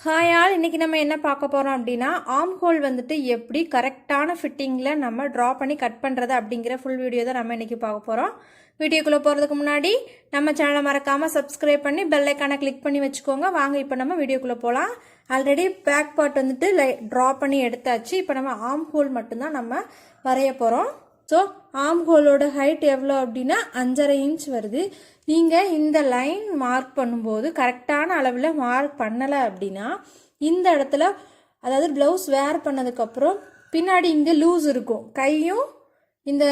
Hi all, இன்றைக்கி நம்ம என்ன பார்க்க போகிறோம் அப்படின்னா ஆர்ம் ஹோல் வந்துட்டு எப்படி கரெக்டான ஃபிட்டிங்கில் நம்ம ட்ரா பண்ணி கட் பண்ணுறது அப்படிங்கிற ஃபுல் வீடியோ தான் நம்ம இன்றைக்கி பார்க்க போகிறோம். வீடியோக்குள்ளே போகிறதுக்கு முன்னாடி நம்ம சேனலை மறக்காமல் சப்ஸ்கிரைப் பண்ணி பெல் ஐக்கானை கிளிக் பண்ணி வச்சுக்கோங்க. வாங்க இப்போ நம்ம வீடியோக்குள்ளே போகலாம். ஆல்ரெடி பேக் பார்ட் வந்துட்டு ட்ரா பண்ணி எடுத்தாச்சு. இப்போ நம்ம ஆர்ம் ஹோல் மட்டும்தான் நம்ம வரைய போகிறோம். ஸோ ஆர்ம் ஹோலோட ஹைட் எவ்வளோ அப்படின்னா 5.5 இன்ச் வருது. நீங்கள் இந்த லைன் மார்க் பண்ணும்போது கரெக்டான அளவில் மார்க் பண்ணலை அப்படின்னா இந்த இடத்துல, அதாவது ப்ளவுஸ் வேர் பண்ணதுக்கப்புறம் பின்னாடி இங்கே லூஸ் இருக்கும், கையும் இந்த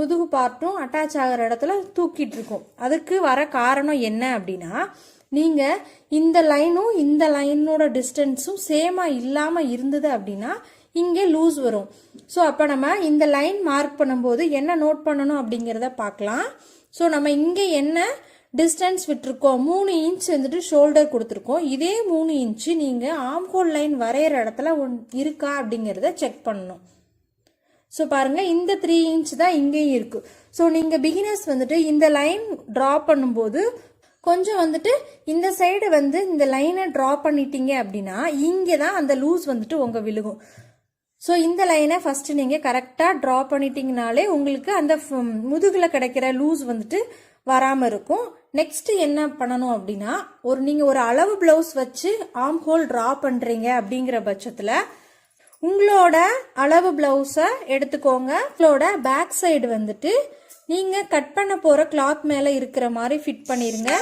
முதுகு பார்ட்டும் அட்டாச் ஆகிற இடத்துல தூக்கிட்டு இருக்கும். அதுக்கு வர காரணம் என்ன அப்படின்னா, நீங்கள் இந்த லைனும் இந்த லைனோட டிஸ்டன்ஸும் சேமாக இல்லாமல் இருந்தது அப்படின்னா இங்கே லூஸ் வரும். ஸோ அப்போ நம்ம இந்த லைன் மார்க் பண்ணும்போது என்ன நோட் பண்ணணும் அப்படிங்கிறத பார்க்கலாம். ஸோ நம்ம இங்கே என்ன டிஸ்டன்ஸ் விட்டுருக்கோம், 3 இன்ச் வந்துட்டு ஷோல்டர் கொடுத்துருக்கோம். இதே 3 இன்ச்சு நீங்கள் ஆர்ம் ஹோல் லைன் வரைகிற இடத்துல இருக்கா அப்படிங்கிறத செக் பண்ணணும். ஸோ பாருங்கள், இந்த 3 இன்ச் தான் இங்கேயும் இருக்குது. ஸோ நீங்கள் பிகினர்ஸ் வந்துட்டு இந்த லைன் ட்ரா பண்ணும்போது கொஞ்சம் வந்துட்டு இந்த சைடு வந்து இந்த லைனை ட்ரா பண்ணிட்டீங்க அப்படின்னா இங்கே தான் அந்த லூஸ் வந்துட்டு உங்கள் விழுகும். ஸோ இந்த லைனை ஃபஸ்ட்டு நீங்கள் கரெக்டாக ட்ரா பண்ணிட்டீங்கனாலே உங்களுக்கு அந்த முதுகில் கிடைக்கிற லூஸ் வந்துட்டு வராமல் இருக்கும். நெக்ஸ்ட்டு என்ன பண்ணணும் அப்படின்னா, நீங்கள் ஒரு அளவு ப்ளவுஸ் வச்சு ஆர்ம் ஹோல் ட்ரா பண்ணுறீங்க அப்படிங்கிற பட்சத்தில் உங்களோட அளவு ப்ளவுஸை எடுத்துக்கோங்க. உங்களோட பேக் சைடு வந்துட்டு நீங்கள் கட் பண்ண போகிற கிளாத் மேலே இருக்கிற மாதிரி ஃபிட் பண்ணிடுங்க.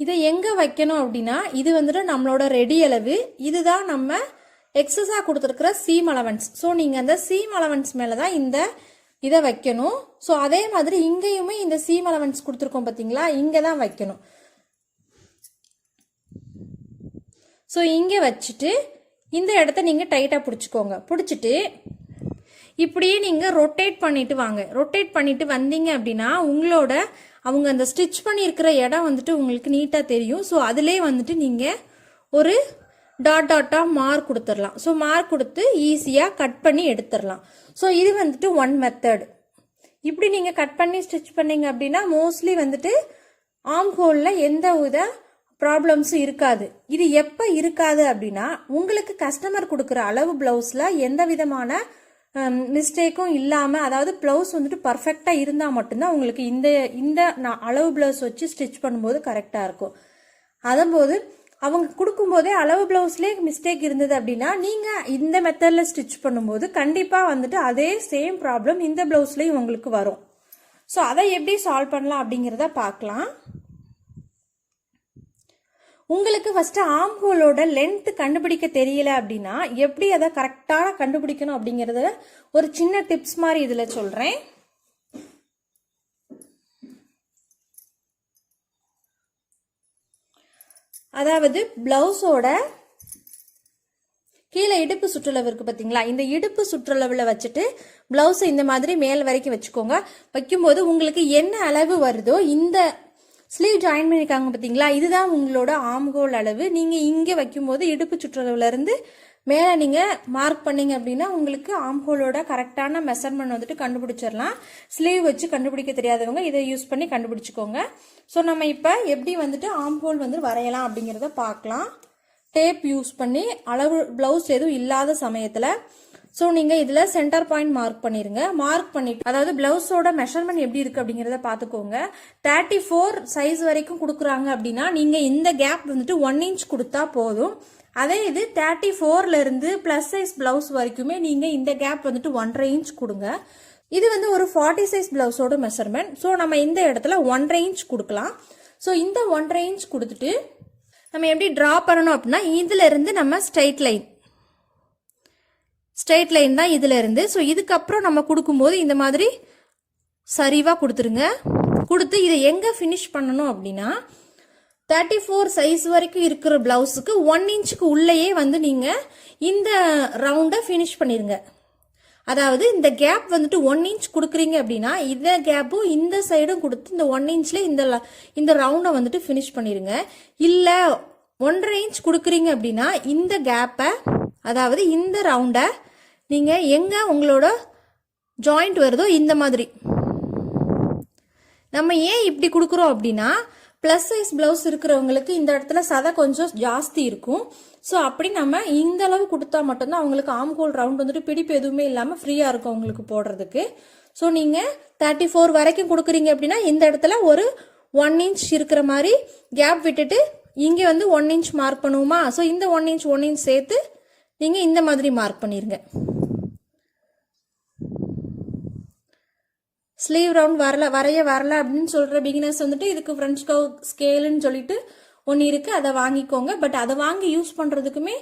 இதை எங்கே வைக்கணும் அப்படின்னா, இது வந்துட்டு நம்மளோட ரெடி அளவு. இதுதான் நம்ம எக்ஸஸாக கொடுத்துருக்குற சீம் அலவன்ஸ். ஸோ நீங்கள் அந்த சீம் அலவன்ஸ் மேலே தான் இந்த இதை வைக்கணும். ஸோ அதே மாதிரி இங்கேயுமே இந்த சீம் அலவன்ஸ் கொடுத்துருக்கோம் பார்த்தீங்களா, இங்கே தான் வைக்கணும். ஸோ இங்கே வச்சுட்டு இந்த இடத்த நீங்கள் டைட்டாக பிடிச்சிக்கோங்க. பிடிச்சிட்டு இப்படியே நீங்கள் ரொட்டேட் பண்ணிட்டு வாங்க. ரொட்டேட் பண்ணிட்டு வந்தீங்க அப்படின்னா உங்களோட அவங்க அந்த ஸ்டிச் பண்ணியிருக்கிற இடம் வந்துட்டு உங்களுக்கு நீட்டாக தெரியும். ஸோ அதிலே வந்துட்டு நீங்கள் ஒரு டாட்டாக மார்க் கொடுத்துடலாம். ஸோ மார்க் கொடுத்து ஈஸியாக கட் பண்ணி எடுத்துடலாம். ஸோ இது வந்துட்டு ஒன் மெத்தட். இப்படி நீங்கள் கட் பண்ணி ஸ்டிச் பண்ணீங்க அப்படின்னா மோஸ்ட்லி வந்துட்டு ஆர்ம் ஹோலில் எந்த வித ப்ராப்ளம்ஸும் இருக்காது. இது எப்போ இருக்காது அப்படின்னா, உங்களுக்கு கஸ்டமர் கொடுக்குற அளவு ப்ளவுஸில் எந்த விதமான மிஸ்டேக்கும் இல்லாமல், அதாவது ப்ளவுஸ் வந்துட்டு பர்ஃபெக்டாக இருந்தால் மட்டும்தான் உங்களுக்கு இந்த அளவு ப்ளவுஸ் வச்சு ஸ்டிச் பண்ணும்போது கரெக்டாக இருக்கும். அதன்போது அவங்க கொடுக்கும்போதே அளவு ப்ளவுஸ்லேயே மிஸ்டேக் இருந்தது அப்படின்னா நீங்கள் இந்த மெத்தடில் ஸ்டிச் பண்ணும்போது கண்டிப்பாக வந்துட்டு அதே சேம் ப்ராப்ளம் இந்த ப்ளவுஸ்லேயும் உங்களுக்கு வரும். ஸோ அதை எப்படி சால்வ் பண்ணலாம் அப்படிங்கிறத பார்க்கலாம். உங்களுக்கு ஃபஸ்ட்டு ஆர்ம் ஹோலோட லென்த் கண்டுபிடிக்க தெரியல அப்படின்னா எப்படி அதை கரெக்டாக கண்டுபிடிக்கணும் அப்படிங்கிறத ஒரு சின்ன டிப்ஸ் மாதிரி இதில் சொல்கிறேன். அதாவது பிளவுஸோட கீழே இடுப்பு சுற்றளவு இருக்குது பார்த்தீங்களா, இந்த இடுப்பு சுற்றளவில் வச்சுட்டு பிளவுஸை இந்த மாதிரி மேல் வரைக்கும் வச்சுக்கோங்க. வைக்கும்போது உங்களுக்கு என்ன அளவு வருதோ, இந்த ஸ்லீவ் ஜாயின் பண்ணியிருக்காங்க பார்த்தீங்களா, இதுதான் உங்களோட ஆர்ம் ஹோல் அளவு. நீங்கள் இங்கே வைக்கும்போது இடுப்பு சுற்றளவுலேருந்து மேலே நீங்கள் மார்க் பண்ணிங்க அப்படின்னா உங்களுக்கு ஆர்ம் ஹோலோட கரெக்டான மெஷர்மெண்ட் வந்துட்டு கண்டுபிடிச்சிடலாம். ஸ்லீவ் வச்சு கண்டுபிடிக்க தெரியாதவங்க இதை யூஸ் பண்ணி கண்டுபிடிச்சிக்கோங்க. ஸோ நம்ம இப்போ எப்படி வந்துட்டு ஆர்ம் ஹோல் வந்து வரையலாம் அப்படிங்கிறத பார்க்கலாம். டேப் யூஸ் பண்ணி அளவு ப்ளவுஸ் எதுவும் இல்லாத சமயத்தில் ஸோ நீங்கள் இதில் சென்டர் பாயிண்ட் மார்க் பண்ணிடுங்க. மார்க் பண்ணிட்டு, அதாவது ப்ளவுஸோட மெஷர்மெண்ட் எப்படி இருக்குது அப்படிங்கிறத பார்த்துக்கோங்க. 34 சைஸ் வரைக்கும் கொடுக்குறாங்க அப்படின்னா நீங்கள் இந்த கேப் வந்துட்டு 1 இன்ச் கொடுத்தா போதும். அதே இது 34லேருந்து ப்ளஸ் சைஸ் ப்ளவுஸ் வரைக்குமே நீங்கள் இந்த கேப் வந்துட்டு 1.5 இன்ச் கொடுங்க. இது வந்து ஒரு 40 சைஸ் ப்ளவுஸோட மெஷர்மெண்ட். ஸோ நம்ம இந்த இடத்துல 1.5 இன்ச் கொடுக்கலாம். ஸோ இந்த 1.5 இன்ச் கொடுத்துட்டு நம்ம எப்படி ட்ரா பண்ணணும் அப்படின்னா, இதில் இருந்து நம்ம ஸ்ட்ரைட் லைன் தான் இதில் இருந்து. ஸோ இதுக்கப்புறம் நம்ம கொடுக்கும்போது இந்த மாதிரி சரிவாக கொடுத்துருங்க. கொடுத்து இதை எங்கே ஃபினிஷ் பண்ணணும் அப்படின்னா, 34 சைஸ் வரைக்கும் இருக்கிற பிளவுஸுக்கு 1 இன்ச்சுக்கு உள்ளேயே வந்து நீங்கள் இந்த ரவுண்டை ஃபினிஷ் பண்ணிடுங்க. அதாவது இந்த கேப் வந்துட்டு 1 இன்ச் கொடுக்குறீங்க அப்படின்னா இந்த கேப்பும் இந்த சைடும் கொடுத்து இந்த 1 இன்ச்சில் இந்த ரவுண்டை வந்துட்டு ஃபினிஷ் பண்ணிடுங்க. இல்லை 1.5 இன்ச் கொடுக்குறீங்க அப்படின்னா இந்த கேப்பை, அதாவது இந்த ரவுண்டை நீங்கள் எங்கே உங்களோட ஜாயிண்ட் வருதோ இந்த மாதிரி. நம்ம ஏன் இப்படி கொடுக்குறோம் அப்படின்னா, ப்ளஸ் சைஸ் ப்ளவுஸ் இருக்கிறவங்களுக்கு இந்த இடத்துல சதை கொஞ்சம் ஜாஸ்தி இருக்கும். ஸோ அப்படி நம்ம இந்த அளவு கொடுத்தா மட்டும்தான் அவங்களுக்கு ஆம் ஹோல் ரவுண்ட் வந்துட்டு பிடிப்பு எதுவுமே இல்லாமல் ஃப்ரீயாக இருக்கும் அவங்களுக்கு போடுறதுக்கு. ஸோ நீங்கள் 34 வரைக்கும் கொடுக்குறீங்க அப்படின்னா இந்த இடத்துல ஒரு 1 இன்ச் இருக்கிற மாதிரி கேப் விட்டுட்டு இங்கே வந்து 1 இன்ச் மார்க் பண்ணுவோமா. ஸோ இந்த 1 இன்ச் சேர்த்து நீங்கள் இந்த மாதிரி மார்க் பண்ணிடுங்க. ஸ்லீவ் ரவுண்ட் வரைய வரல அப்படின்னு சொல்கிற பிகினர்ஸ் வந்துட்டு இதுக்கு ஃப்ரெஞ்ச் கர்வ் ஸ்கேலுன்னு சொல்லிட்டு ஒன்று இருக்குது, அதை வாங்கிக்கோங்க. பட் அதை வாங்கி யூஸ் பண்ணுறதுக்குமே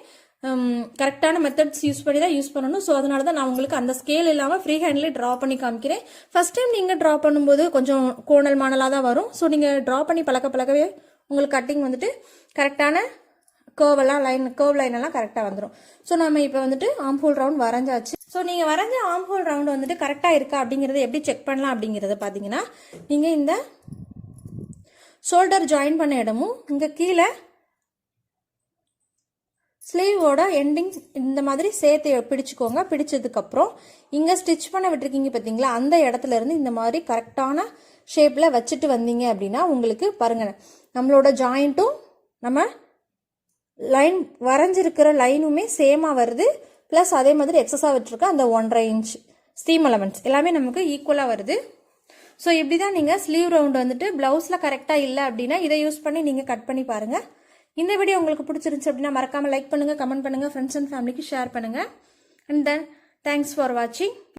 கரெக்டான மெத்தட்ஸ் யூஸ் பண்ணி தான் யூஸ் பண்ணணும். ஸோ அதனால தான் நான் உங்களுக்கு அந்த ஸ்கேல் இல்லாமல் ஃப்ரீ ஹேண்ட்லேயே ட்ரா பண்ணி காமிக்கிறேன். ஃபர்ஸ்ட் டைம் நீங்கள் ட்ரா பண்ணும்போது கொஞ்சம் கோணல் மாணலாக தான் வரும். ஸோ நீங்கள் ட்ரா பண்ணி பழக்கவே உங்களுக்கு கட்டிங் வந்துட்டு கரெக்டான கர்வ் லைன் எல்லாம் கரெக்டாக வந்துடும். ஸோ நம்ம இப்போ வந்துட்டு ஆம் ஹோல் ரவுண்ட் வரைஞ்சாச்சு. ஸோ நீங்கள் வரைஞ்ச ஆம் ஹோல் ரவுண்ட் வந்துட்டு கரெக்டாக இருக்கா அப்படிங்கிறத எப்படி செக் பண்ணலாம் அப்படிங்கிறத பார்த்தீங்கன்னா, நீங்கள் இந்த ஷோல்டர் ஜாயின் பண்ண இடமும் இங்கே கீழே ஸ்லீவோட எண்டிங் இந்த மாதிரி சேர்த்து பிடிச்சிக்கோங்க. பிடிச்சதுக்கப்புறம் இங்கே ஸ்டிச் பண்ண விட்டுருக்கீங்க பார்த்தீங்களா, அந்த இடத்துல இருந்து இந்த மாதிரி கரெக்டான ஷேப்பில் வச்சுட்டு வந்தீங்க அப்படின்னா உங்களுக்கு பாருங்க நம்மளோட ஜாயிண்ட்டும் நம்ம லைன் வரைஞ்சிருக்கிற லைனுமே சேமாக வருது. ப்ளஸ் அதே மாதிரி எக்ஸஸாக விட்டுருக்க அந்த 1.5 இன்ச் ஸ்டீம் அலவன்ஸ் எல்லாமே நமக்கு ஈக்குவலாக வருது. ஸோ இப்படி தான் நீங்கள் ஸ்லீவ் ரவுண்ட் வந்துட்டு ப்ளவுஸில் கரெக்டாக இல்லை அப்படின்னா இதை யூஸ் பண்ணி நீங்கள் கட் பண்ணி பாருங்கள். இந்த வீடியோ உங்களுக்கு பிடிச்சிருந்துச்சு அப்படின்னா மறக்காமல் லைக் பண்ணுங்கள், கமெண்ட் பண்ணுங்கள், ஃப்ரெண்ட்ஸ் அண்ட் ஃபேமிலிக்கு ஷேர் பண்ணுங்கள். அண்ட் தென் தேங்க்ஸ் ஃபார் வாட்சிங்.